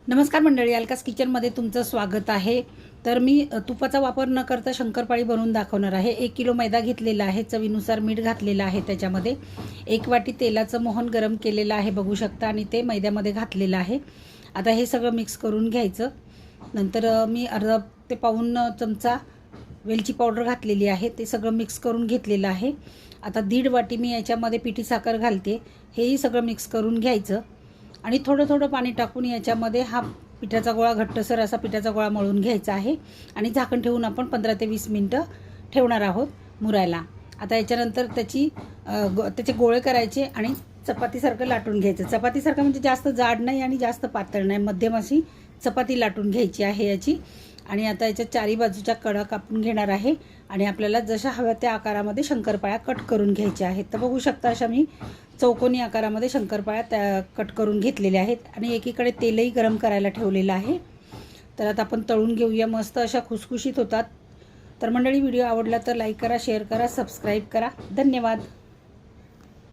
नमस्कार मंडळी, अलकास किचनमध्ये तुमचं स्वागत आहे। तर मी तुपाचा वापर न करता शंकरपाळी बनवून दाखवणार आहे। 1 किलो मैदा घेतलेला आहे, चवीनुसार मीठ घातलेलं आहे, त्याच्यामध्ये 1 वाटी तेलाचं मोहन गरम केलेलं आहे बघू शकता, आणि ते मैद्यामध्ये घातलेलं आहे। आता हे सगळं मिक्स करून घ्यायचं। नंतर मी अर्धा ते पाऊण चमचा वेलची पावडर घातलेली आहे, ते सगळं मिक्स करून घेतलेलं आहे। आता 1.5 वाटी मी याच्यामध्ये पिठी साखर घालते, हेही सगळं मिक्स करून घ्यायचं आणि थोडं थोडं पाणी टाकून याच्यामध्ये हा पिठाचा गोळा घट्टसर असा पिठाचा गोळा मळून घ्यायचा आहे आणि झाकण ठेवून आपण 15 ते 20 मिनिटं ठेवणार आहोत मुरायला। आता याच्यानंतर त्याचे गोळे करायचे आणि चपातीसारखं लाटून घ्यायचं। चपातीसारखं म्हणजे जास्त जाड नाही आणि जास्त पातळ नाही, मध्यम अशी चपाती लाटून घ्यायची आहे याची। आणि आता याच्या चारी बाजूच्या कडा कापून घेणार आहे आणि आपल्याला जशा हव्या त्या आकारामध्ये शंकरपाळ्या कट करून घ्यायच्या आहेत। तर बघू शकता अशा मी चौकोनी आकारामध्ये शंकरपाळ्या कट करून घेतलेल्या आहेत आणि एकीकडे तेलही गरम करायला ठेवलेलं आहे। तर आता आपण तळून घेऊया, मस्त अशा खुसखुशीत होतात। तर मंडळी, व्हिडिओ आवडला तर लाईक करा, शेअर करा, सबस्क्राईब करा। धन्यवाद।